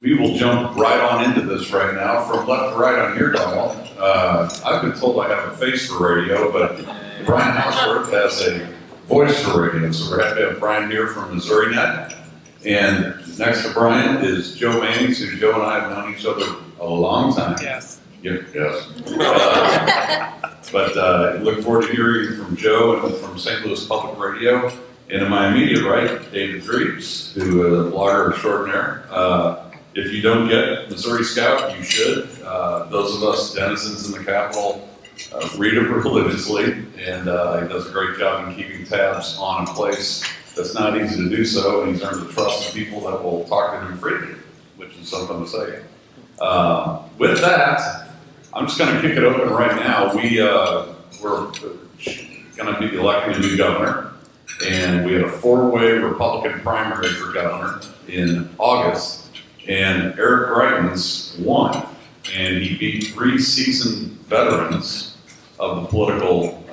We will jump right on into this right now, from left to right on here, Donald. I've been told I have a face for radio, but Brian Hauswirth has a voice for radio, so we're happy to have Brian here from Missouri Net. And next to Brian is Joe Mannies, who Joe and I have known each other a long time. Yes. Yes. But look forward to hearing from Joe and from St. Louis Public Radio. And in my immediate right, David Drebes, who is a blogger extraordinaire. If you don't get Missouri Scout, you should. Those of us denizens in the capital read it religiously, and he does a great job in keeping tabs on a place that's not easy to do so, and he's earned the trust of people that will talk to him freely, which is something to say. With that, I'm just going to kick it open right now. We're going to be electing a new governor, and we had a four-way Republican primary for governor in August. And Eric Greitens won, and he beat three seasoned veterans of the political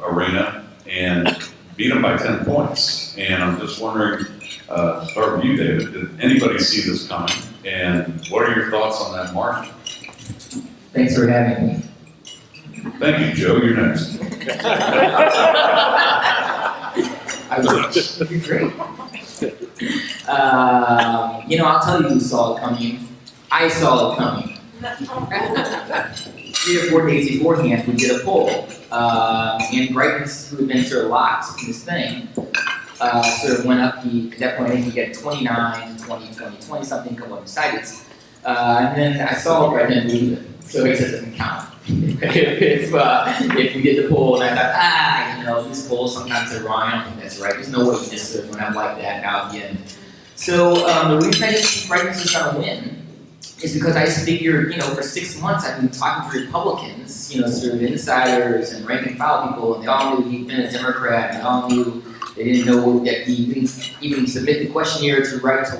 arena and beat them by 10 points. And I'm just wondering, start with you, David, did anybody see this coming? And what are your thoughts on that margin? Thanks for having me. Thank you, Joe. You're next. I wish. You're great. I'll tell you who saw it coming. I saw it coming. 3 or 4 days beforehand, we did a poll. And Greitens, who had been sort of locked in this thing, sort of went up. At that point, I think he got 29 to 20 something, couple of excited. And then I saw Greitens lose it. So he said it doesn't count. if we did the poll and I thought, these polls sometimes are wrong, I don't think that's right. There's no way to just when I'm like that now at the end. So the reason I think Greitens is going to win is because I just figured, for 6 months I've been talking to Republicans, sort of insiders and rank and file people, and they all knew he'd been a Democrat, and they all knew they didn't know that he didn't even submit the questionnaire to Right to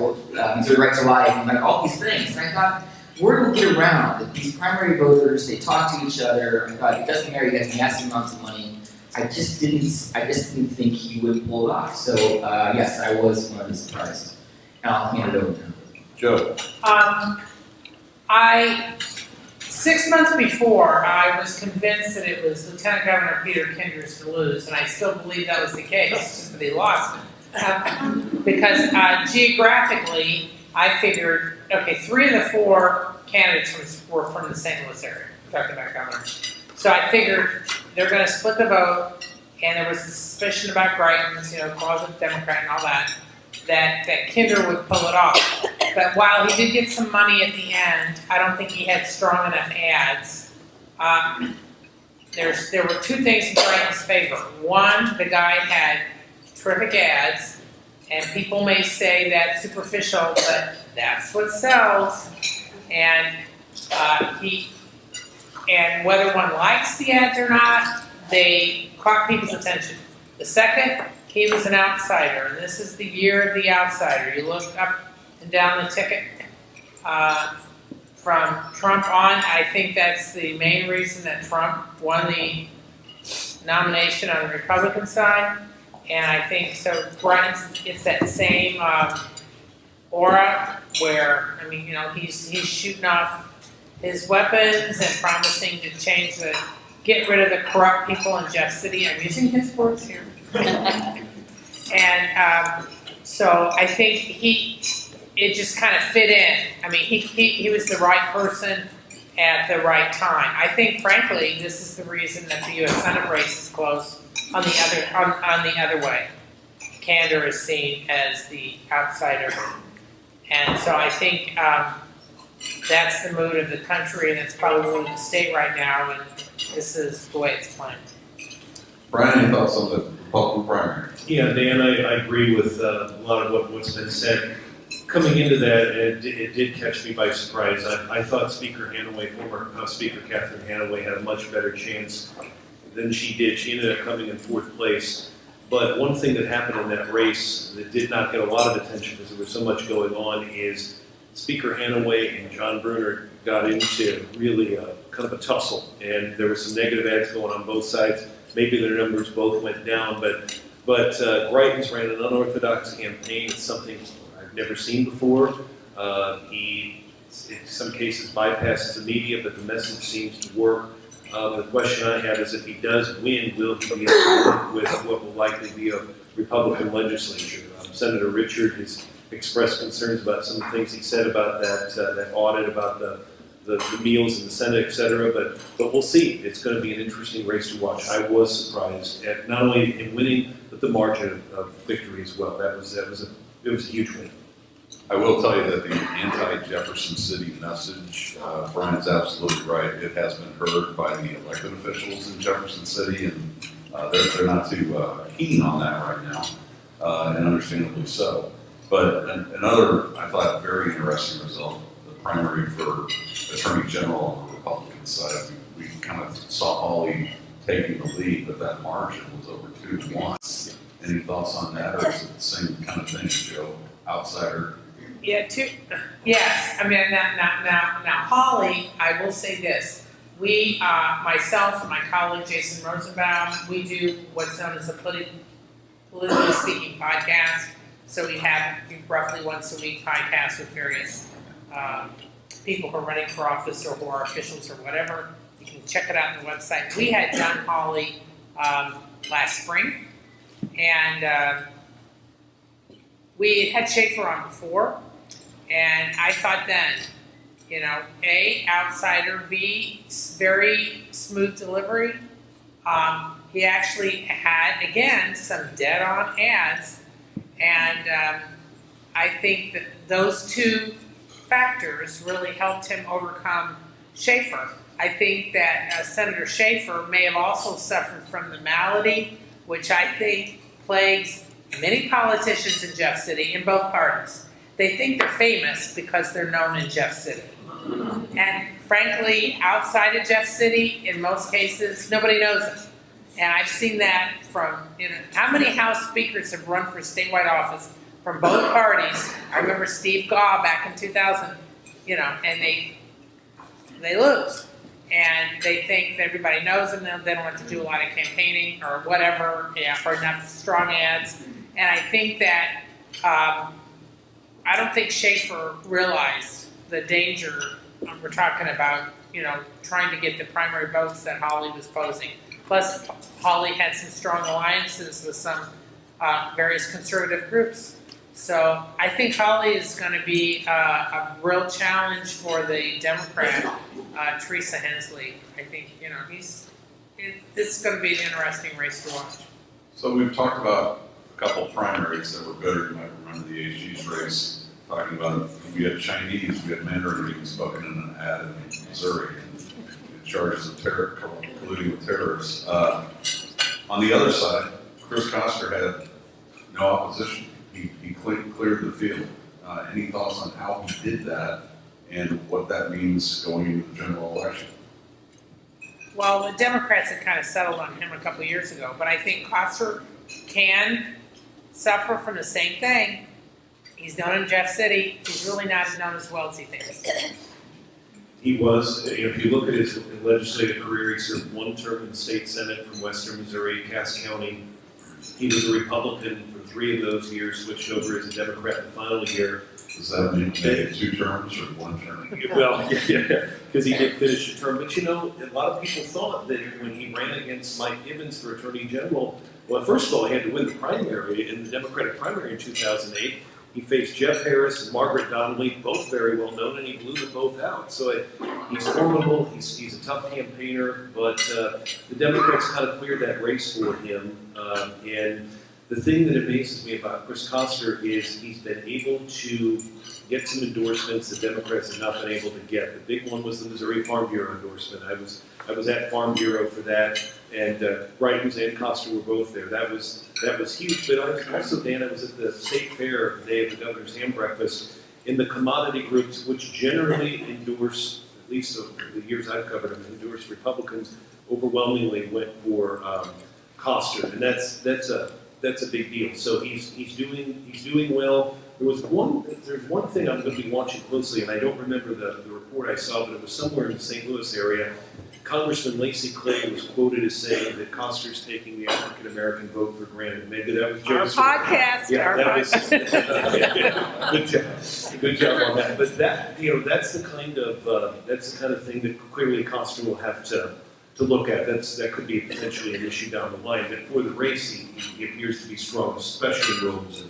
Life, and like all these things. And I thought, word will get around that these primary voters, they talk to each other. I thought, it doesn't matter, he has massive amounts of money. I just didn't think he would pull it off. So yes, I was one of the surprised. And I'll hand it over to him. Joe. 6 months before, I was convinced that it was Lieutenant Governor Peter Kinders to lose, and I still believe that was the case, just that he lost it. Because geographically, I figured, okay, 3 of the 4 candidates were from the St. Louis area, talking about governor. So I figured they're going to split the vote, and there was the suspicion about Greitens, closet Democrat and all that Kinder would pull it off. But while he did get some money at the end, I don't think he had strong enough ads. There were 2 things in Greitens' favor. One, the guy had terrific ads, and people may say that's superficial, but that's what sells. And whether one likes the ads or not, they caught people's attention. The second, he was an outsider, and this is the year of the outsider. You look up and down the ticket from Trump on. I think that's the main reason that Trump won the nomination on the Republican side. And I think so. Greitens, it's that same aura where he's shooting off his weapons and promising to get rid of the corrupt people in Jeff City. I'm using his words here. And so I think it just kind of fit in. He was the right person at the right time. I think, frankly, this is the reason that the U.S. Senate race is close on the other way. Kander is seen as the outsider. And so I think that's the mood of the country, and it's probably the mood of the state right now, and this is the way it's planned. Brian, any thoughts on the Republican primary? Yeah, Dan, I agree with a lot of what's been said. Coming into that, it did catch me by surprise. I thought former Speaker Catherine Hanaway had a much better chance than she did. She ended up coming in 4th place. But one thing that happened in that race that did not get a lot of attention because there was so much going on is Speaker Hanaway and John Bruner got into really kind of a tussle. And there were some negative ads going on both sides. Maybe their numbers both went down, but Greitens ran an unorthodox campaign. It's something I've never seen before. He, in some cases, bypasses the media, but the message seems to work. The question I have is if he does win, will he be able to work with what will likely be a Republican legislature? Senator Richard has expressed concerns about some of the things he said about that audit, about the meals in the Senate, et cetera, but we'll see. It's going to be an interesting race to watch. I was surprised at not only him winning, but the margin of victory as well. It was a huge win. I will tell you that the anti-Jefferson City message, Brian's absolutely right. It has been heard by the elected officials in Jefferson City, and they're not too keen on that right now, and understandably so. But another, I thought, very interesting result, the primary for Attorney General on the Republican side. We kind of saw Hawley taking the lead, but that margin was over 2-1. Any thoughts on that, or is it the same kind of thing, Joe? Outsider? Yeah, yes. I mean, now, Holly, I will say this. We, myself and my colleague Jason Rosenbaum, we do what's known as a politically speaking podcast. So we have roughly once a week podcasts with various people who are running for office or who are officials or whatever. You can check it out on the website. We had John Hawley last spring, and we had Schaefer on before. And I thought then, A, outsider, B, very smooth delivery. He actually had, again, some dead-on ads. And I think that those two factors really helped him overcome Schaefer. I think that Senator Schaefer may have also suffered from the malady, which I think plagues many politicians in Jeff City, in both parties. They think they're famous because they're known in Jeff City. And frankly, outside of Jeff City, in most cases, nobody knows them. And I've seen that from, how many House speakers have run for statewide office from both parties? I remember Steve Gaw back in 2000, and they lose. And they think that everybody knows them, they don't have to do a lot of campaigning or whatever, or enough strong ads. And I think that, I don't think Schaefer realized the danger we're talking about, trying to get the primary votes that Hawley was posing. Plus, Hawley had some strong alliances with some various conservative groups. So I think Hawley is going to be a real challenge for the Democrat, Teresa Hensley. I think, this is going to be an interesting race to watch. So we've talked about a couple primaries that were better. You might remember the AG's race, talking about we had Chinese, we had Mandarin being spoken in an ad in Missouri, and charges of colluding with terrorists. On the other side, Chris Koster had no opposition. He cleared the field. Any thoughts on how he did that and what that means going into the general election? Well, the Democrats had kind of settled on him a couple of years ago, but I think Koster can suffer from the same thing. He's known in Jeff City. He's really not as known as well as he thinks. He was, if you look at his legislative career, he served one term in the state senate from western Missouri, Cass County. He was a Republican for 3 of those years, switched over as a Democrat in the final year. Does that mean they had 2 terms or 1 term? Well, yeah, because he did finish a term. But a lot of people thought that when he ran against Mike Gibbons for Attorney General, well, first of all, he had to win the primary in the Democratic primary in 2008. He faced Jeff Harris and Margaret Donnelly, both very well known, and he blew them both out. So he's formidable. He's a tough campaigner, but the Democrats kind of cleared that race for him. And the thing that amazes me about Chris Koster is he's been able to get some endorsements that Democrats have not been able to get. The big one was the Missouri Farm Bureau endorsement. I was at Farm Bureau for that, and Brighton's and Koster were both there. That was huge. But also, Dan, I was at the state fair the day of the governor's ham breakfast. In the commodity groups, which generally endorse, at least the years I've covered them, endorse Republicans, overwhelmingly went for Koster, and that's a big deal. So he's doing well. there's one thing I'm going to be watching closely, and I don't remember the report I saw, but it was somewhere in the St. Louis area. Congressman Lacey Clay was quoted as saying that Koster's taking the African American vote for granted. Maybe that was Our Joe's. podcast, Yeah, our that was, podcast. good job on that. But that, that's the kind of thing that clearly Koster will have to look at. That could be potentially an issue down the line. But for the race, he appears to be strong, especially in roads.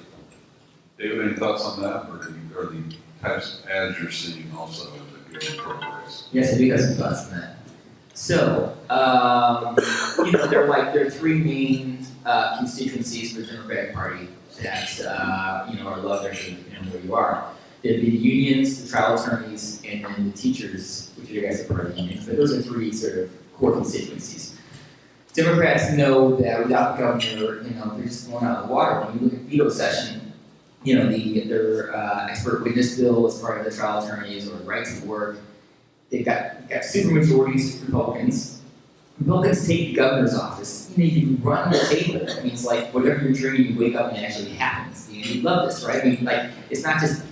David, any thoughts on that, or are the types of ads you're seeing also in the good progress? Yes, I do have some thoughts on that. So, there are three main constituencies for the Democratic Party that, are loved depending on where you are. There'd be the unions, the trial attorneys, and then the teachers, which you guys are part of the unions. But those are three sort of core constituencies. Democrats know that without the governor, they're just blowing out of the water. When you look at veto session, their expert witness bill as part of the trial attorneys or the right to work. They've got super majorities of Republicans. Republicans take the governor's office. You can run the table. It means whatever you're dreaming, you wake up and it actually happens. You love this, right? It's not just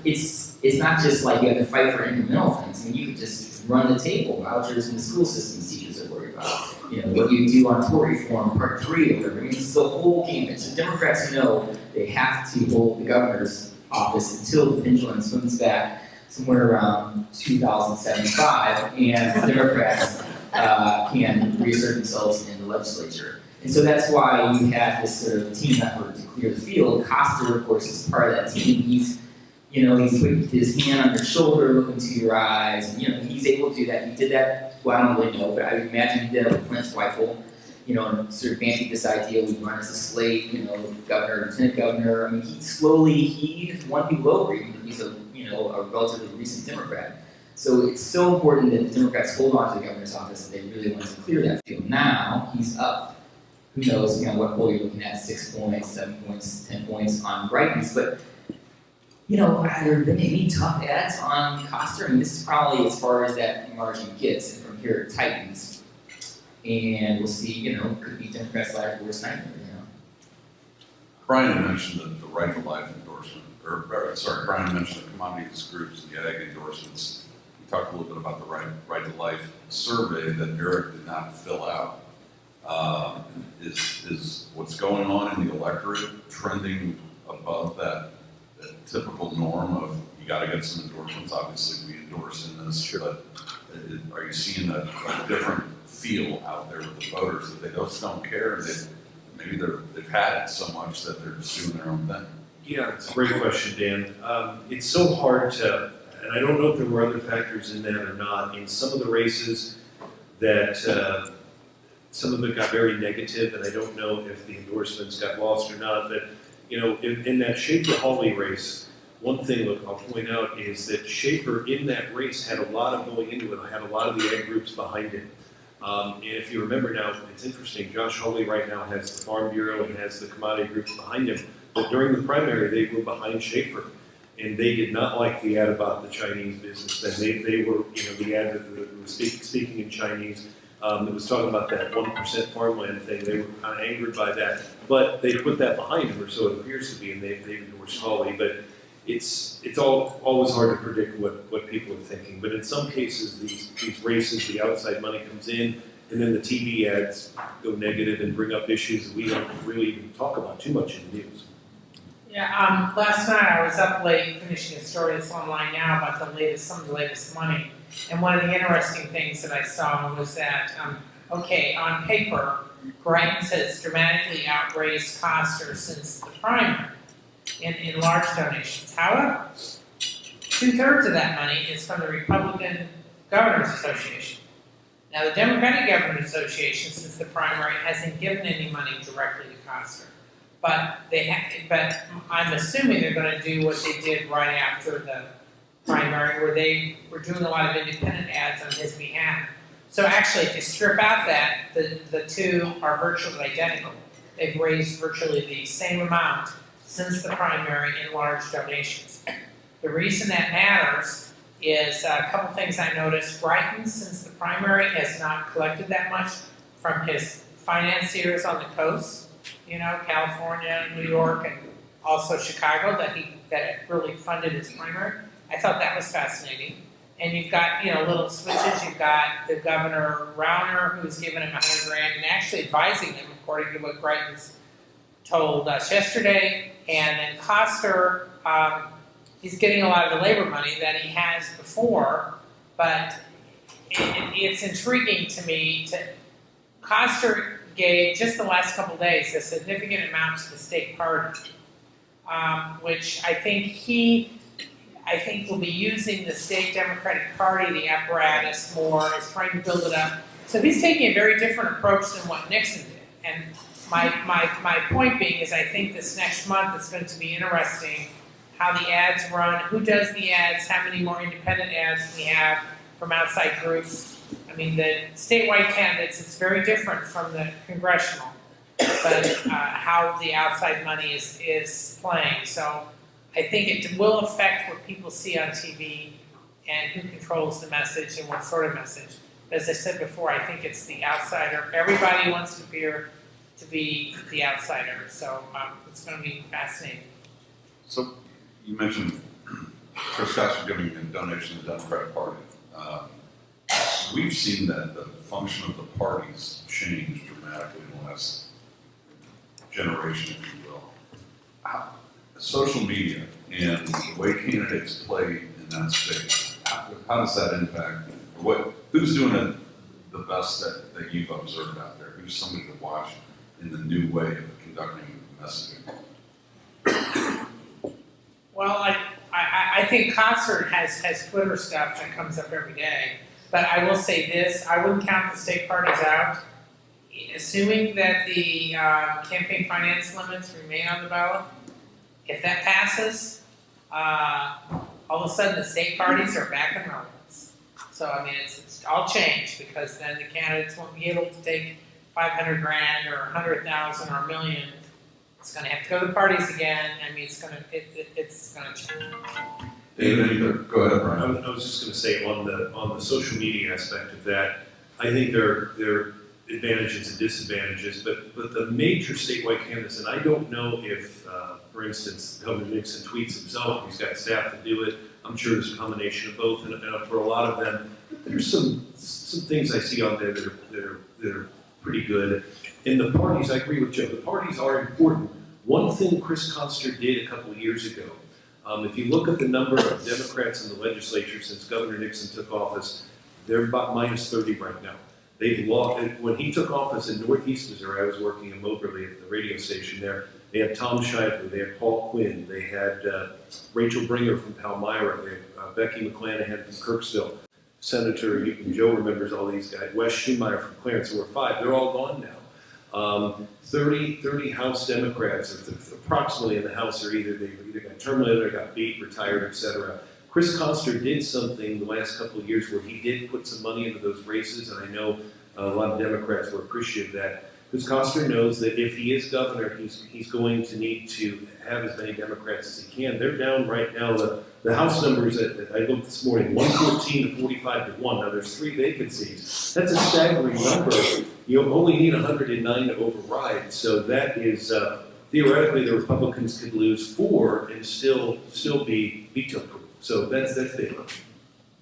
like you have to fight for incremental things. You could just run the table. Vouchers in the school systems, teachers are worried about. What you do on tort reform, Part 3 or whatever. It's the whole gamut. So Democrats know they have to hold the governor's office until the pendulum swings back somewhere around 2075, and Democrats can reassert themselves in the legislature. And so that's why you have this sort of team effort to clear the field. Koster, of course, is part of that team. He's putting his hand on your shoulder, looking into your eyes, and he's able to do that. He did that, well, I don't really know, but I would imagine he did it with Clint Zweifel, and sort of bandied this idea we run as a slate, governor, lieutenant governor. He won people over, even if he's a relatively recent Democrat. So it's so important that the Democrats hold on to the governor's office if they really want to clear that field. Now he's up. Who knows, what poll you're looking at, 6 points, 7 points, 10 points on brightness. But, have there been any tough ads on Koster? This is probably as far as that margin gets, and from here it tightens. And we'll see, could be Democrats' worst nightmare, Brian mentioned the right to life endorsement, Brian mentioned the commodities groups and the ag endorsements. We talked a little bit about the right to life survey that Eric did not fill out. Is what's going on in the electorate trending above that typical norm of you got to get some endorsements? Obviously, we endorse in this, but are you seeing a different feel out there with the voters that they just don't care? They've had it so much that they're just doing their own thing. Yeah, it's a great question, Dan. It's so hard to, and I don't know if there were other factors in that or not. In some of the races that some of it got very negative, and I don't know if the endorsements got lost or not, but in that Schaefer-Hawley race, one thing I'll point out is that Schaefer in that race had a lot of going into it, had a lot of the ag groups behind him. And if you remember now, it's interesting, Josh Hawley right now has the Farm Bureau and has the commodity groups behind him, but during the primary they were behind Schaefer, and they did not like the ad about the Chinese business. And they were, the ad that was speaking in Chinese, that was talking about that 1% farmland thing. They were kind of angered by that, but they put that behind them, or so it appears to be, and they endorsed Hawley. But it's always hard to predict what people are thinking. But in some cases, these races, the outside money comes in, and then the TV ads go negative and bring up issues that we don't really even talk about too much in the news. Yeah, last night I was up late finishing a story that's online now about some of the latest money. And one of the interesting things that I saw was that, on paper, Greitens has dramatically outraised Koster since the primary in large donations. However, 2/3 of that money is from the Republican Governors Association. Now, the Democratic Governors Association, since the primary, hasn't given any money directly to Koster. But I'm assuming they're going to do what they did right after the primary, where they were doing a lot of independent ads on his behalf. So actually, if you strip out that, the two are virtually identical. They've raised virtually the same amount since the primary in large donations. The reason that matters is a couple things I noticed. Greitens, since the primary, has not collected that much from his financiers on the coast, California, New York, and also Chicago, that he that it really funded his primary. I thought that was fascinating. And you've got, little switches. You've got the Governor Rauner, who's given him $100,000 and actually advising him, according to what Greitens told us yesterday. And then Koster, he's getting a lot of the labor money that he has before, but it's intriguing to me. Koster gave, just the last couple of days, a significant amount to the state party, which I think will be using the state Democratic Party, the apparatus, more, is trying to build it up. So he's taking a very different approach than what Nixon did. And my point being is I think this next month is going to be interesting how the ads run, who does the ads, how many more independent ads we have from outside groups. I mean, the statewide candidates, it's very different from the congressional, but how the outside money is playing. So I think it will affect what people see on TV and who controls the message and what sort of message. As I said before, I think it's the outsider. Everybody wants to appear to be the outsider, so it's going to be fascinating. So you mentioned Chris Koster giving a donation to the Democratic Party. We've seen that the function of the parties change dramatically in the last generation, if you will. Social media and the way candidates play in that space, how does that impact? Who's doing it the best that you've observed out there? Who's somebody to watch in the new way of conducting messaging? Well, I think Concert has Twitter stuff that comes up every day. But I will say this, I wouldn't count the state parties out. Assuming that the campaign finance limits remain on the ballot, if that passes, all of a sudden the state parties are back in relevance. So, I mean, it's all changed because then the candidates won't be able to take $500,000 or $100,000 or $1 million. It's going to have to go to the parties again. I mean, it's going to change. David, go ahead, Brian. I was just going to say on the social media aspect of that, I think there are advantages and disadvantages, but the major statewide candidates, and I don't know if, for instance, Governor Nixon tweets himself, he's got staff to do it. I'm sure there's a combination of both, and for a lot of them, there's some things I see on there that are pretty good. In the parties, I agree with Joe. The parties are important. One thing Chris Koster did a couple of years ago, if you look at the number of Democrats in the legislature since Governor Nixon took office, they're about minus 30 right now. They've lost. When he took office in Northeast Missouri, I was working in Moberly at the radio station there. They had Tom Shively, they had Paul Quinn, they had Rachel Bringer from Palmyra, they had Becky McClanahan from Kirksville, Senator, Joe remembers all these guys, Wes Schumeyer from Clarence, there were 5, they're all gone now. 30 House Democrats, or approximately in the House, are either got terminated or got beat, retired, etc. Chris Koster did something the last couple of years where he did put some money into those races, and I know a lot of Democrats were appreciative of that. Chris Koster knows that if he is governor, he's going to need to have as many Democrats as he can. They're down right now. The House numbers that I looked this morning, 114 to 45 to 1. Now there's 3 vacancies. That's a staggering number. You only need 109 to override. So that is theoretically the Republicans could lose 4 and still be veto-proof. So that's big.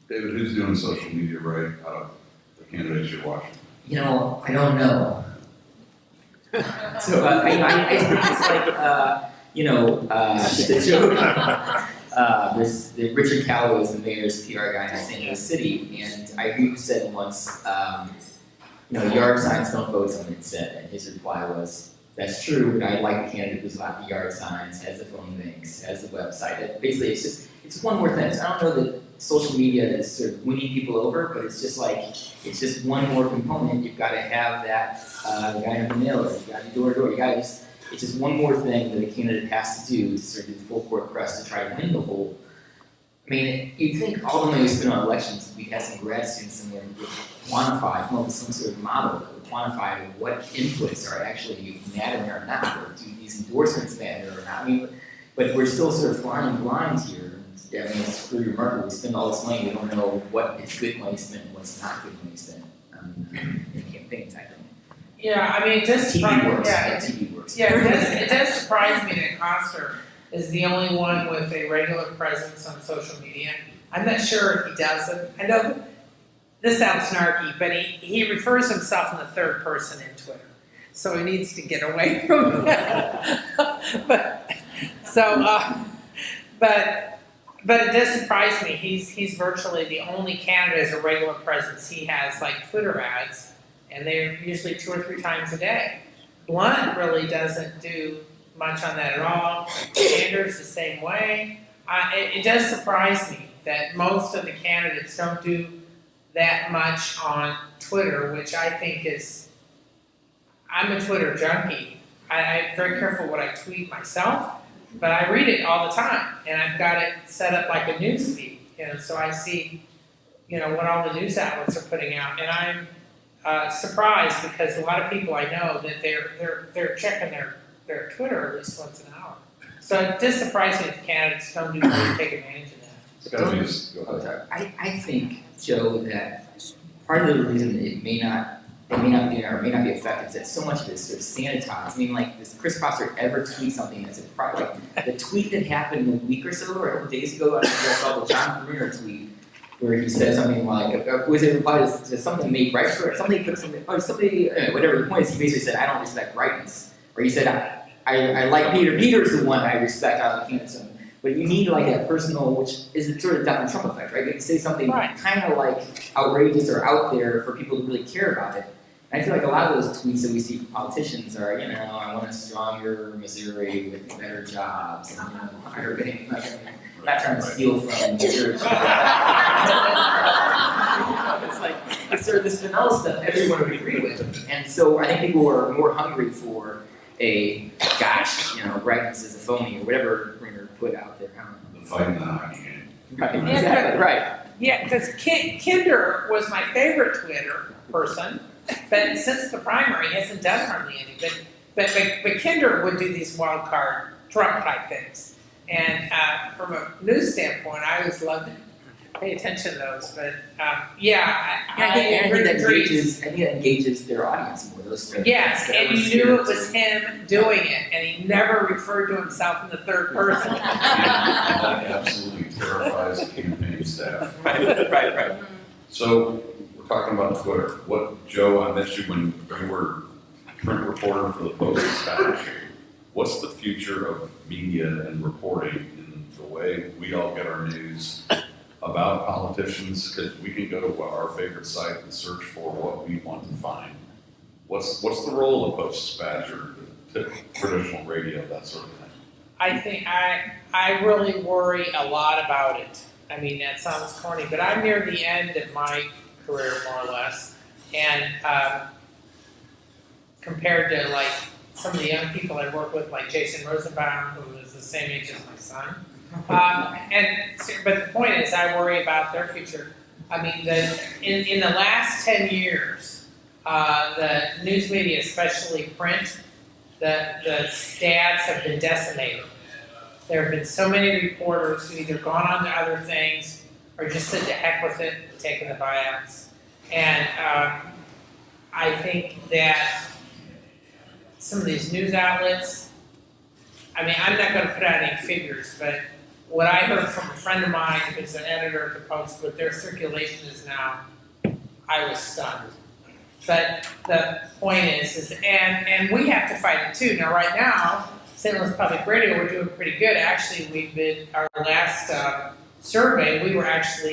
David, who's doing social media right out of the candidates you're watching? I don't know. So I think it's like the joke. There's Richard Calloway is the mayor's PR guy in St. Louis City, and I heard you said once, yard signs don't vote, someone had said, and his reply was, that's true, but I like the candidate who's got the yard signs, has the phone banks, has the website. Basically, it's one more thing. So I don't know that social media is sort of winning people over, but it's just one more component. You've got to have that, you got to have the mailer, you got to do door-to-door, it's just one more thing that a candidate has to do to sort of do the full court press to try to win the whole. I mean, you'd think all the money we spend on elections, we had some grad students somewhere who would quantify, come up with some sort of model that would quantify what inputs are actually matter or not, or do these endorsements matter or not. I mean, but we're still sort of flying blind here. I mean, it's pretty remarkable. We spend all this money, we don't know what is good money spent and what's not good money spent in campaigns, I think. Yeah, I mean, it does TV works. Yeah, TV works. Yeah, it does surprise me that Koster is the only one with a regular presence on social media. I'm not sure if he doesn't. I know this sounds snarky, but he refers himself in the third person in Twitter. So he needs to get away from that. But it does surprise me. He's virtually the only candidate as a regular presence. He has like Twitter ads, and they're usually 2 or 3 times a day. Blunt really doesn't do much on that at all. Sanders the same way. It does surprise me that most of the candidates don't do that much on Twitter, which I think is, I'm a Twitter junkie. I'm very careful what I tweet myself, but I read it all the time, and I've got it set up like a news feed, so I see, what all the news outlets are putting out, and I'm surprised because a lot of people I know that they're checking their Twitter at least once an hour. So it does surprise me if candidates don't really take advantage of that. It's gotta be, go ahead. I think, Joe, that part of the reason it may not be effective is that so much of it is sort of sanitized. I mean, like, does Chris Foster ever tweet something that's a product? Like, the tweet that happened a week or so, or a couple days ago, I think I saw the John Bruner tweet, where he said something like, was it reply to something made right for it? Somebody put something, whatever the point is, he basically said, I don't respect rightness. Or he said, I like Peter. Peter's the one I respect out of the candidates. But you need like a personal, which is the sort of Donald Trump effect, right? You can say something kind of like outrageous or out there for people who really care about it. And I feel like a lot of those tweets that we see from politicians are, I want a stronger Missouri with better jobs and higher pay. I'm not trying to steal from Missouri. It's sort of this vanilla stuff everyone would agree with. And so I think people are more hungry for rightness is a phony or whatever Bringer put out there. The fight in the hockey game. Right, exactly, right. Yeah, because Kinder was my favorite Twitter person, but since the primary, he hasn't done hardly anything. But Kinder would do these wild card Trump type things. And from a news standpoint, I always loved it. Pay attention to those, but I think that engages their audience more. Yes, and you knew it was him doing it, and he never referred to himself in the third person. That absolutely terrifies the campaign staff. Right. So we're talking about Twitter. Joe, I met you when you were print reporter for the Post-Dispatch. What's the future of media and reporting in the way we all get our news about politicians? Because we can go to our favorite site and search for what we want to find. What's the role of Post-Dispatch or traditional radio, that sort of thing? I think I really worry a lot about it. I mean, that sounds corny, but I'm near the end of my career, more or less, and compared to like some of the young people I work with, like Jason Rosenbaum, who is the same age as my son. But the point is, I worry about their future. I mean, in the last 10 years, the news media, especially print, the stats have been decimated. There have been so many reporters who either gone on to other things or just said to heck with it, taking the buyouts. And I think that some of these news outlets, I mean, I'm not going to put out any figures, but what I heard from a friend of mine who's an editor at the Post, what their circulation is now, I was stunned. But the point is and we have to fight it too. Now, right now, St. Louis Public Radio, we're doing pretty good. Actually, our last survey, we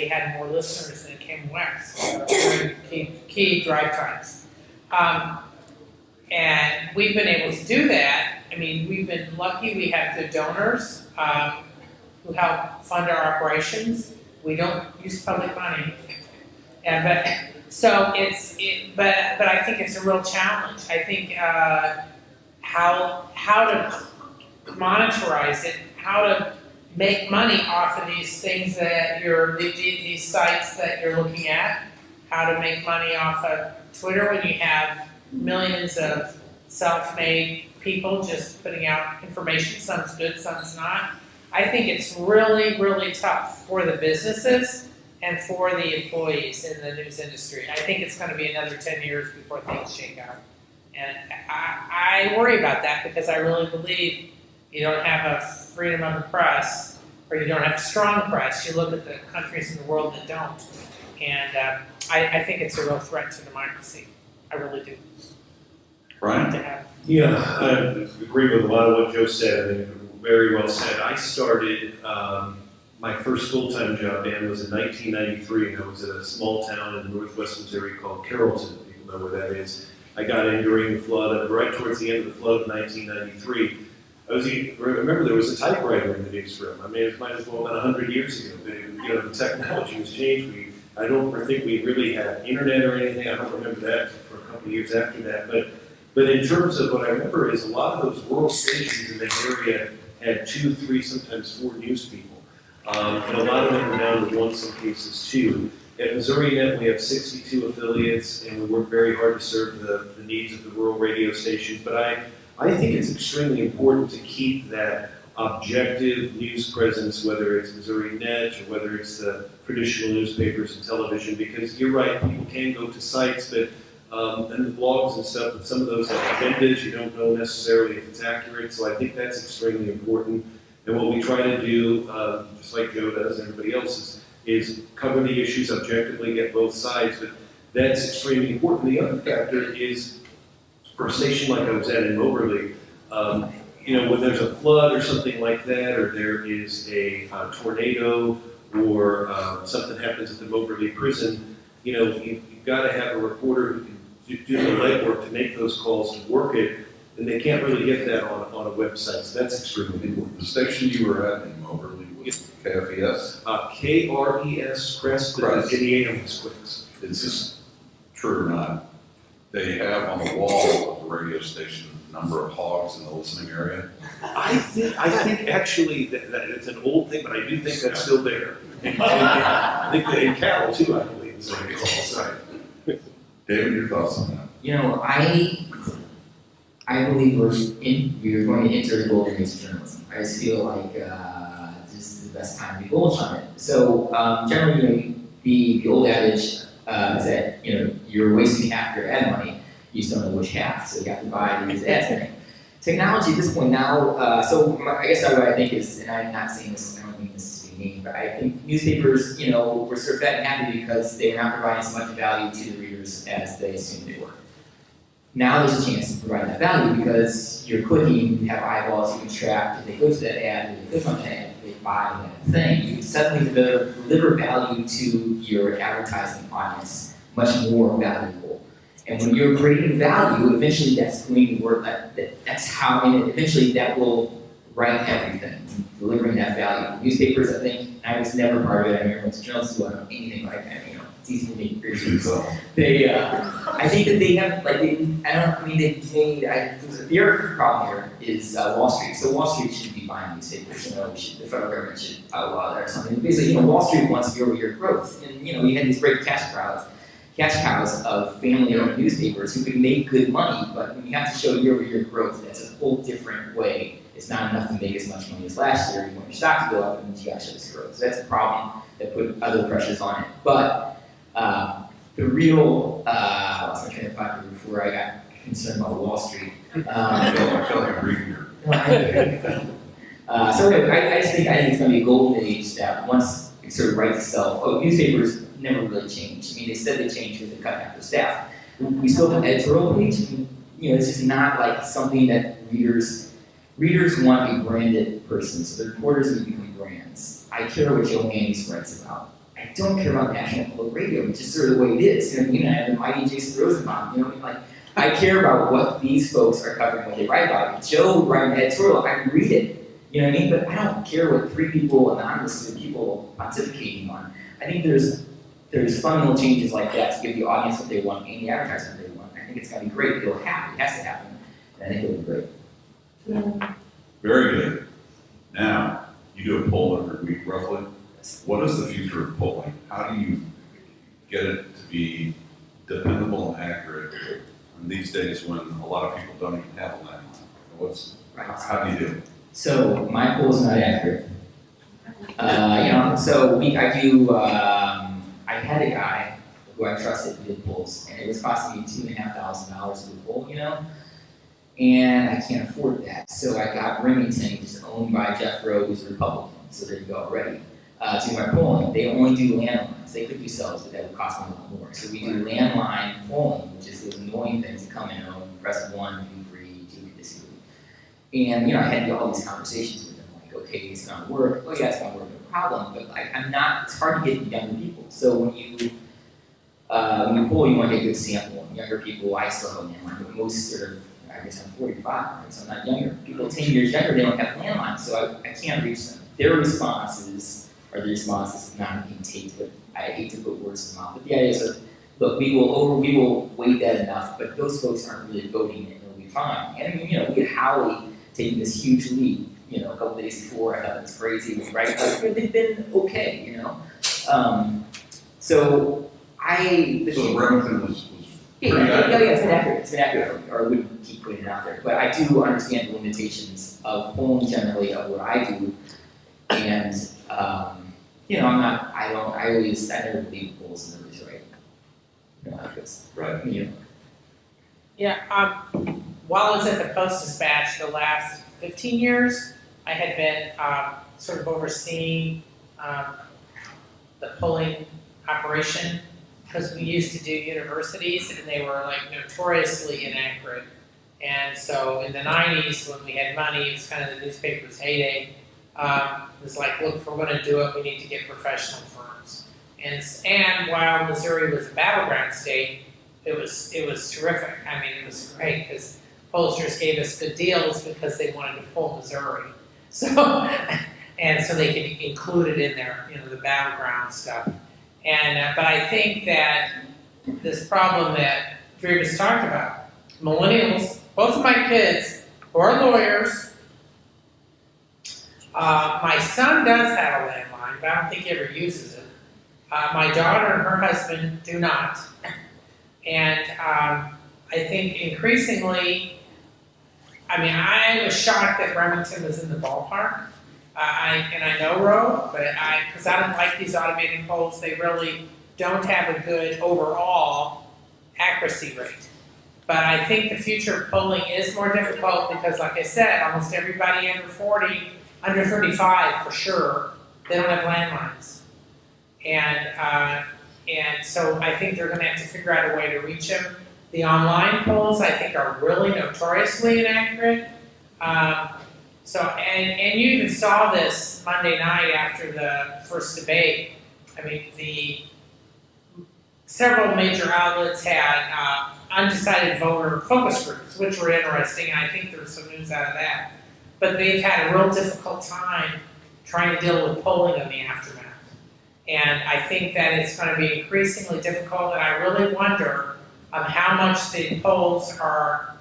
had more listeners than came west during key drive times. And we've been able to do that. I mean, we've been lucky. We have good donors who help fund our operations. We don't use public money, but I think it's a real challenge. I think how to monetize it, how to make money off of these things that these sites that you're looking at, how to make money off of Twitter when you have millions of self-made people just putting out information. Some's good, some's not. I think it's really, really tough for the businesses and for the employees in the news industry. I think it's going to be another 10 years before things shake out. And I worry about that because I really believe, you don't have a freedom of the press, or you don't have a strong press. You look at the countries in the world that don't. And I think it's a real threat to democracy. I really do. Brian? To have. Yeah, I agree with a lot of what Joe said. I mean, very well said. I started, my first full-time job, Dan, was in 1993, and I was at a small town in northwest Missouri called Carrollton. People know where that is. I got in during the flood, and right towards the end of the flood of 1993. Remember, there was a typewriter in the newsroom. I mean, it might as well have been 100 years ago. The technology has changed. I don't think we really had internet or anything. I don't remember that for a couple of years after that. But in terms of what I remember is a lot of those rural stations in the area had 2, 3, sometimes 4 news people. And a lot of them were down to 1, some cases 2. At Missouri Net, we have 62 affiliates, and we work very hard to serve the needs of the rural radio stations. But I think it's extremely important to keep that objective news presence, whether it's Missouri Net or whether it's the traditional newspapers and television, because you're right, people can go to sites, but and the blogs and stuff, but some of those have agendas, you don't know necessarily if it's accurate, so I think that's extremely important. And what we try to do, just like Joe does, and everybody else, is cover the issues objectively, get both sides, but that's extremely important. The other factor is, for a station like I was at in Moberly, when there's a flood or something like that, or there is a tornado, or something happens at the Moberly prison, you've got to have a reporter who can do the legwork to make those calls to work it, and they can't really get that on a website, so that's extremely important. The station you were at in Moberly was KFES? KRES, Crest, Crest. in the AM was Quicks. Is this true or not? They have on the wall of the radio station the number of hogs in the listening area. I think actually that it's an old thing, but I do think that's still there. And I think that in cattle too, I believe, is like it's all site. David, your thoughts on that? I believe we're going to enter the golden age of journalism. I just feel like this is the best time to be bullish on it. So generally, the old adage is that you're wasting half your ad money, you just don't know which half, so you have to buy these ads money. Technology at this point now, I guess what I think is, and I'm not saying this, I don't mean this to be mean, but I think newspapers, were sort of fat and happy because they were not providing as much value to the readers as they assumed they were. Now there's a chance to provide that value because you're clicking, you have eyeballs, you can track, if they go to that ad, if they click on that ad, they buy that thing, you can suddenly deliver value to your advertising audience, much more valuable. And when you're creating value, eventually that's going to work, that's how, and eventually that will write everything, delivering that value. Newspapers, I think, I was never part of it, I remember to journalists who don't know anything like that, it's easy to make predictions. They, I think that they have, the other problem here is Wall Street. So Wall Street should be buying newspapers, the federal government should outlaw that or something. Basically, Wall Street wants year-over-year growth, and you had these great cash cows of family-owned newspapers who could make good money, but when you have to show year-over-year growth, that's a whole different way. It's not enough to make as much money as last year. You want your stock to go up, and you got to show this growth. So that's a problem that put other pressures on it. But the real, I lost my train of thought before I got concerned about Wall Street. I feel like I'm reading here. So anyway, I just think it's going to be a golden age that once it sort of writes itself. Newspapers never really change. I mean, they said they changed because they cut half their staff. We still have an editorial page. It's just not like something that readers want a branded person. So the reporters need to become brands. I care what Joe Mannies writes about. I don't care about National Public Radio, which is sort of the way it is. I have the mighty Jason Rosenbaum. I care about what these folks are covering, what they write about. If Joe would write an editorial, I can read it. But I don't care what 3 people anonymously people pontificating on. I think there's fundamental changes like that to give the audience what they want and the advertisers what they want. I think it's going to be great. It'll happen. It has to happen. And I think it'll be great. Yeah. Very good. Now, you do a poll every week, roughly. What is the future of polling? How do you get it to be dependable and accurate in these days when a lot of people don't even have a landline? How do you do it? So my poll is not accurate. I had a guy who I trusted who did polls, and it was costing me $2,500 to do a poll, and I can't afford that. So I got Remington, which is owned by Jeff Rowe, who's a Republican. So there you go already. To my polling, they only do landlines. They could do cells, but that would cost me a lot more. So we do landline polling, which is those annoying things that come in and press 1, do 3, do this, do. And I had all these conversations with them, like, okay, it's gonna work. Oh yeah, it's gonna work, no problem. But I'm not. It's hard to get younger people. So when you poll, you want to get a good sample. Younger people, I still have a landline, but most sort of, I guess I'm 45, right? So I'm not younger. People 10 years younger, they don't have landlines, so I can't reach them. Their responses are the responses not being taped, but I hate to put words in their mouth. But the idea is that, look, we will weight that enough, but those folks aren't really voting, and it'll be fine. And I mean, we had Howie taking this huge lead, a couple days before. I thought it was crazy, right? Like, they've been okay, So Remington was yeah, pretty accurate. it's been accurate. It's been accurate for me, or I wouldn't keep putting it out there. But I do understand the limitations of polling generally of what I do, and I never believe polls and numbers, right? Right. Yeah, while I was at the Post-Dispatch the last 15 years, I had been sort of overseeing the polling operation, because we used to do universities and they were like notoriously inaccurate. And so in the 90s, when we had money, it was kind of the newspaper's heyday. It was like, look, if we're going to do it, we need to get professional firms. And while Missouri was a battleground state, it was terrific. I mean, it was great because pollsters gave us good deals because they wanted to poll Missouri. So, and so they could include it in their, the battleground stuff. And but I think that this problem that Drebes talked about, millennials, both of my kids who are lawyers. My son does have a landline, but I don't think he ever uses it. My daughter and her husband do not. And I think increasingly, I was shocked that Remington was in the ballpark. I know Roe, but because I don't like these automated polls, they really don't have a good overall accuracy rate. But I think the future of polling is more difficult because, like I said, almost everybody under 40, under 35 for sure, they don't have landlines. And so I think they're going to have to figure out a way to reach them. The online polls, I think, are really notoriously inaccurate. And you even saw this Monday night after the first debate. Several major outlets had undecided voter focus groups, which were interesting, and I think there was some news out of that. But they've had a real difficult time trying to deal with polling in the aftermath. And I think that it's going to be increasingly difficult, and I really wonder how much the polls are.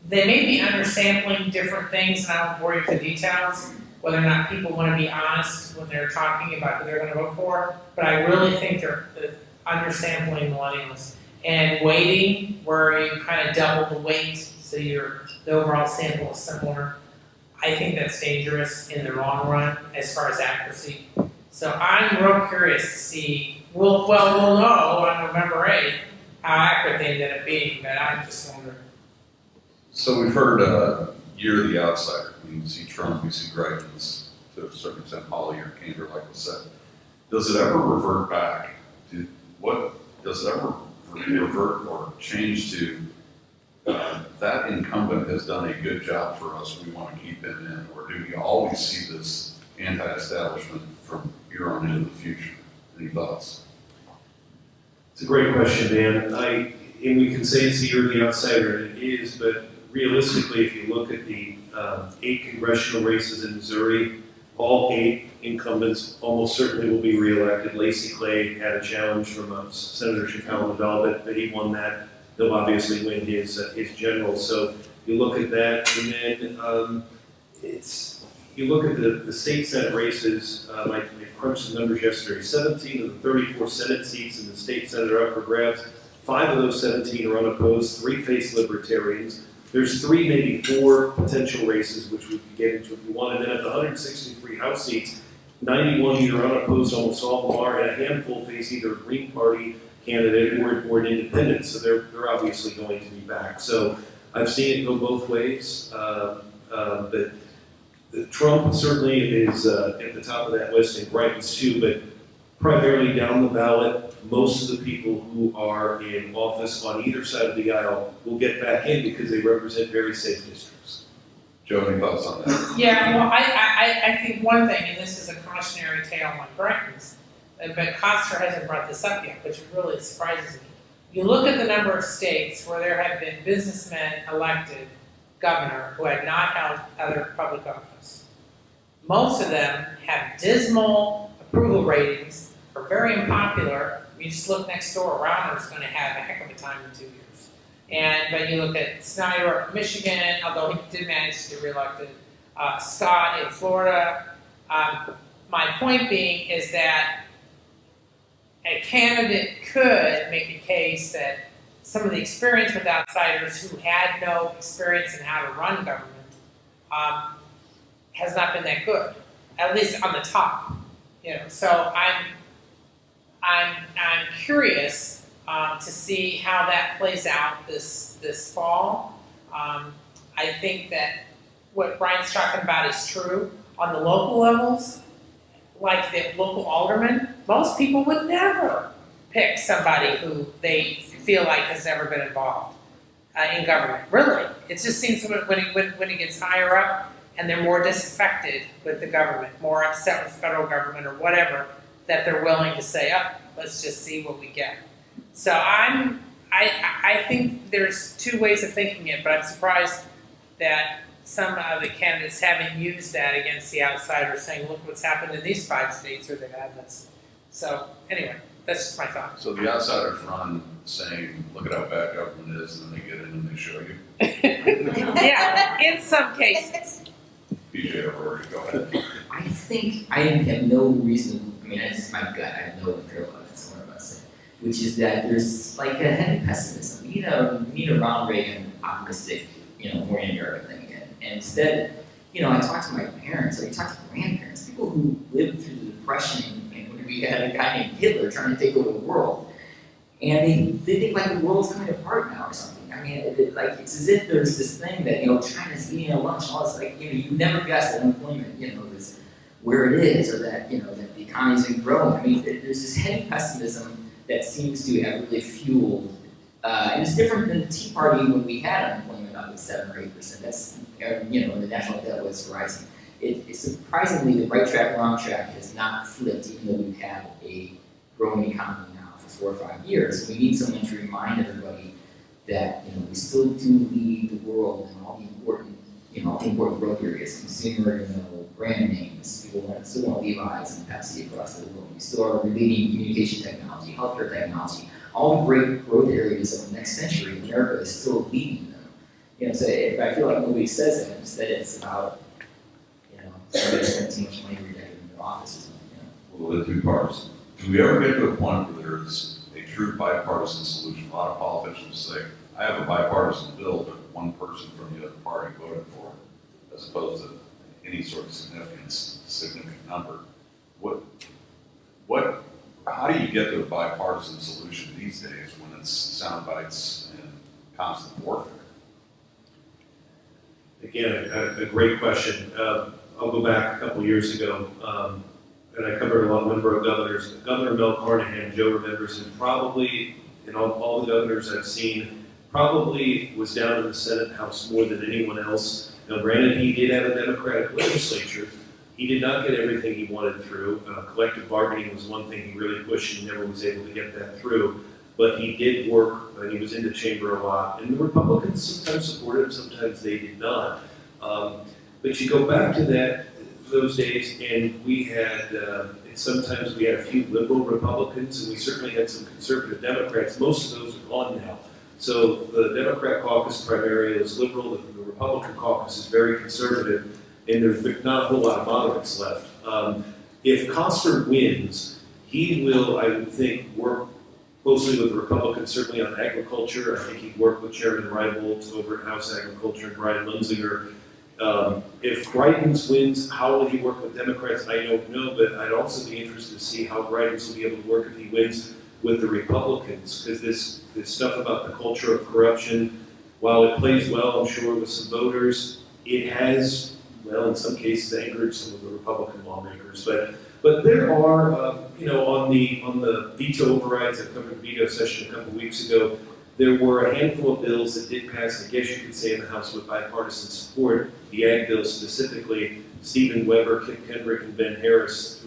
They may be undersampling different things, and I won't bore you with the details, whether or not people want to be honest when they're talking about who they're going to vote for, but I really think they're undersampling millennials and weighting where you kind of double the weight so the overall sample is similar. I think that's dangerous in the long run as far as accuracy. So I'm real curious to see, we'll know on November 8th how accurate they ended up being, but I'm just wondering. So we've heard you're the outsider. You see Trump, you see Greitens, to a certain extent, Holly or Kander, like I said. Does it ever revert back to does it ever revert or change to that incumbent has done a good job for us, we want to keep him in, or do you always see this anti-establishment from here on into the future? Any thoughts? It's a great question, Dan. And we can say it's the year of the outsider, and it is, but realistically, if you look at the 8 congressional races in Missouri, all 8 incumbents almost certainly will be reelected. Lacey Clay had a challenge from Senator Chappelle Lavelle, but he won that. He'll obviously win his general. So you look at that, and then you look at the state senate races. I crunched the numbers yesterday. 17 of the 34 Senate seats in the state senate are up for grabs. 5 of those 17 are unopposed. 3 face libertarians. There's 3, maybe 4 potential races, which we could get into if we want. And then at the 163 House seats, 91 either unopposed, almost all of them are, and a handful face either a Green Party candidate or an independent. So they're obviously going to be back. So I've seen it go both ways. But Trump certainly is at the top of that list, and Brighton's too, but primarily down the ballot, most of the people who are in office on either side of the aisle will get back in because they represent very safe districts. Joe, any thoughts on that? Yeah, well, I think one thing, and this is a cautionary tale on Brightons, but Coster hasn't brought this up yet, which really surprises me. You look at the number of states where there have been businessmen elected governor who had not held other public office. Most of them have dismal approval ratings, are very unpopular. You just look next door, Rauner's going to have a heck of a time in 2 years. But you look at Snyder of Michigan, although he did manage to get reelected, Scott in Florida. My point being is that a candidate could make a case that some of the experience with outsiders who had no experience in how to run government has not been that good, at least on the top. So I'm curious to see how that plays out this fall. I think that what Brian's talking about is true on the local levels, like the local alderman. Most people would never pick somebody who they feel like has never been involved in government. Really, it just seems when it gets higher up and they're more disaffected with the government, more upset with the federal government or whatever, that they're willing to say, "Oh, let's just see what we get." So I think there's two ways of thinking it, but I'm surprised that some of the candidates haven't used that against the outsiders, saying, "Look what's happened in these 5 states where they've had this." So anyway, that's just my thought. So the outsiders run saying, look at how bad government is, and then they get in and they show you. Yeah, in some cases. PJ, or go ahead. I think I have no reason. I mean, that's just my gut. I have no empirical evidence on what I'm about to say, which is that there's like a heavy pessimism. We need a Ronald Reagan optimistic, more in Europe thing again. And instead, I talk to my parents, I talk to grandparents, people who lived through the Depression, and when we had a guy named Hitler trying to take over the world, and they think like the world's coming apart now or something. I mean, it's as if there's this thing that China's eating our lunch, all this you never guess that unemployment is where it is, or that that the economy's been growing. I mean, there's this heavy pessimism that seems to have really fueled. And it's different than the Tea Party when we had unemployment up at 7 or 8%. That's when the national debt was rising. It's surprisingly the right track, wrong track has not flipped, even though we've had a growing economy now for 4 or 5 years. We need someone to remind everybody that we still do lead the world in all the important growth areas. Consumer, brand names. People still want Levi's and Pepsi across the world. We still are leading communication technology, healthcare technology. All the great growth areas of the next century, America is still leading them. So I feel like nobody says that. Instead, it's about somebody spending too much money every day in their office or something. Well, the two parts. Do we ever get to a point where there's a true bipartisan solution? A lot of politicians say, I have a bipartisan bill that one person from the other party voted for, as opposed to any sort of significant number. How do you get to a bipartisan solution these days when it's sound bites and constant warfare? Again, a great question. I'll go back a couple years ago, and I covered a number of governors. Governor Mel Carnahan, Joe remembers him probably, in all the governors I've seen, probably was down in the Senate House more than anyone else. Now, granted, he did have a Democratic legislature. He did not get everything he wanted through. Collective bargaining was one thing he really pushed and never was able to get that through. But he did work, and he was in the chamber a lot. And the Republicans sometimes supported him, sometimes they did not. But you go back to those days, and we had, sometimes we had a few liberal Republicans, and we certainly had some conservative Democrats. Most of those are gone now. So the Democrat caucus primarily is liberal, the Republican caucus is very conservative, and there's not a whole lot of moderates left. If Coster wins, he will, I would think, work closely with the Republicans, certainly on agriculture. I think he'd work with Chairman Reibold over at House Agriculture and Brian Munzinger. If Greitens wins, how will he work with Democrats? I don't know, but I'd also be interested to see how Greitens will be able to work if he wins with the Republicans, because this stuff about the culture of corruption, while it plays well, I'm sure, with some voters, it has, well, in some cases, angered some of the Republican lawmakers. But there are, on the veto overrides, I covered the veto session a couple weeks ago, there were a handful of bills that did pass, I guess you could say, in the House with bipartisan support. The ag bill specifically, Stephen Weber, Kip Kendrick, and Ben Harris,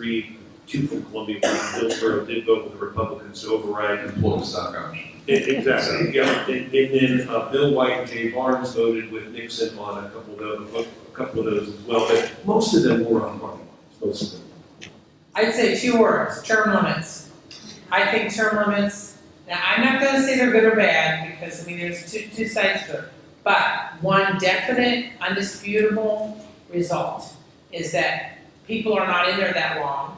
two from Columbia, one from Hillsborough, did vote with the Republicans to override. Employee stock option. Exactly, yeah. And then Bill White and Jay Barnes voted with Nixon on a couple of those as well. But most of them were on party lines, most of them. I'd say 2 words, term limits. I think term limits, now I'm not gonna say they're good or bad, because there's two sides to it. But one definite, undisputable result is that people are not in there that long.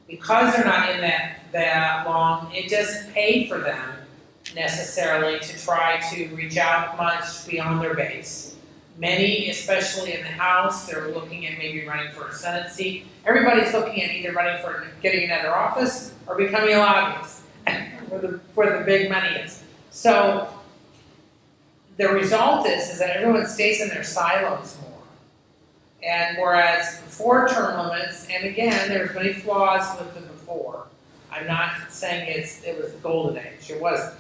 Because they're not in that long, it doesn't pay for them necessarily to try to reach out much beyond their base. Many, especially in the House, they're looking at maybe running for a Senate seat. Everybody's looking at either running for getting another office or becoming a lobbyist, where the big money is. So the result is that everyone stays in their silos more. And whereas before term limits, and again, there's many flaws with the before. I'm not saying it was the golden age, it wasn't.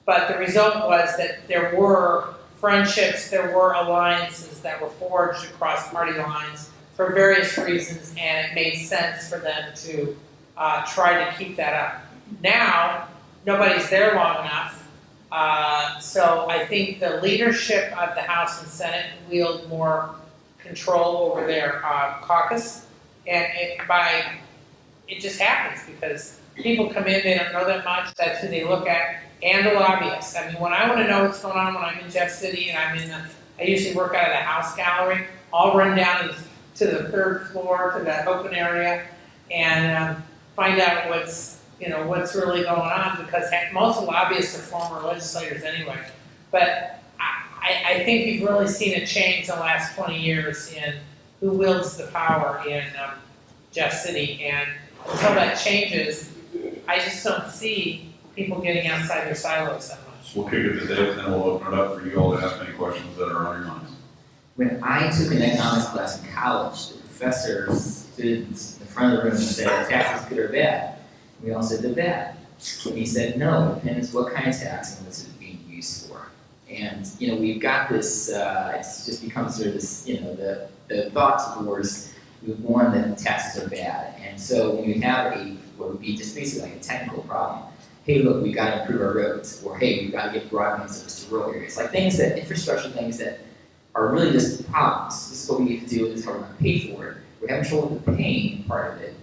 But the result was that there were friendships, there were alliances that were forged across party lines for various reasons, and it made sense for them to try to keep that up. Now, nobody's there long enough, so I think the leadership of the House and Senate wield more control over their caucus, and it just happens because people come in, they don't know that much, that's who they look at, and the lobbyists. When I want to know what's going on when I'm in Jeff City and I usually work out of the House gallery, I'll run down to the 3rd floor, to that open area, and find out what's really going on, because most of the lobbyists are former legislators anyway. But I think you've really seen a change in the last 20 years in who wields the power in Jeff City, and until that changes, I just don't see people getting outside their silos that much. We'll kick it to Dave, then we'll open it up for you all to ask any questions that are on your minds. When I took an economics class in college, the professor stood in the front of the room and said, "Are taxes good or bad?" And we all said they're bad. And he said, "No, it depends what kind of tax and what's it being used for." And we've got this. It's just become sort of this. The thought towards one that taxes are bad, and so when you have what would be just basically like a technical problem. Hey, look, we've got to improve our roads, or hey, we've got to get broadband service to rural areas. Like infrastructure things that are really just problems. This is what we need to do, this is how we're going to pay for it. We're having trouble with the paying part of it,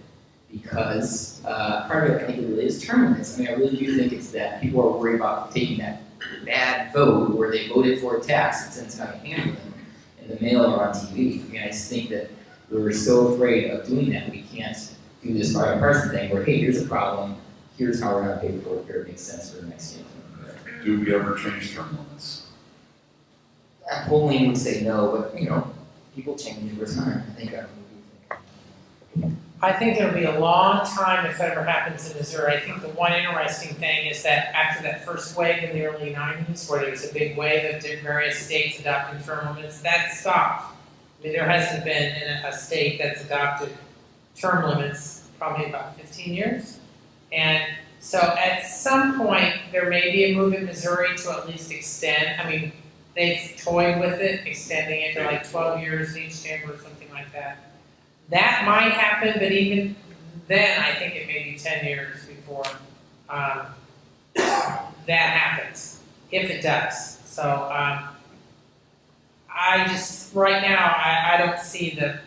because part of it, I think, it really is term limits. I really do think it's that people are worried about taking that bad vote where they voted for a tax and it's going to handle them in the mail or on TV. I just think that we're so afraid of doing that, we can't do this bipartisan thing where, hey, here's a problem, here's how we're going to pay for it, here it makes sense for the next year. Do we ever change term limits? Polling would say no, but people change over time. I think it'll be a long time if that ever happens in Missouri. I think the one interesting thing is that after that first wave in the early 90s, where there was a big wave of various states adopting term limits, that stopped. There hasn't been a state that's adopted term limits probably about 15 years. And so at some point, there may be a move in Missouri to at least extend. They've toyed with it, extending it to like 12 years in each chamber or something like that. That might happen, but even then, I think it may be 10 years before that happens, if it does. So I just, right now, I don't see the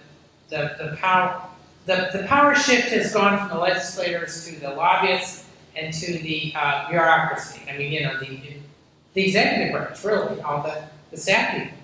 power. The power shift has gone from the legislators to the lobbyists and to the bureaucracy. The executive branch, really, all the staff people.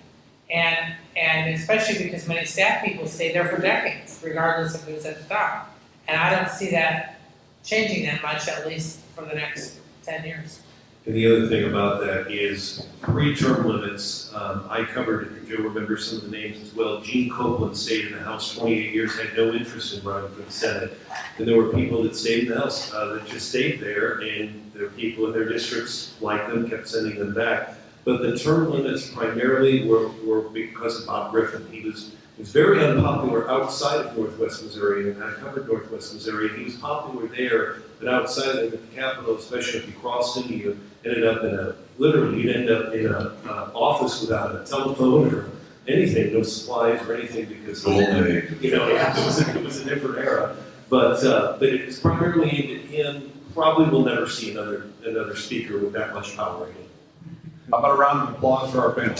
And especially because many staff people stay there for decades, regardless of who's at the top. And I don't see that changing that much, at least for the next 10 years. And the other thing about that is pre-term limits. I covered, Joe remembers some of the names as well. Gene Copeland stayed in the House 28 years, had no interest in running for the Senate. And there were people that stayed in the House that just stayed there, and the people in their districts liked them, kept sending them back. But the term limits primarily were because of Bob Griffin. He was very unpopular outside of Northwest Missouri, and I covered Northwest Missouri, and he was popular there, but outside of the capital, especially if you crossed into, you ended up you'd end up in an office without a telephone or anything, no supplies or anything, because it was a different era. But it was primarily aimed at him. Probably we'll never see another speaker with that much power again. How about a round of applause for our panel?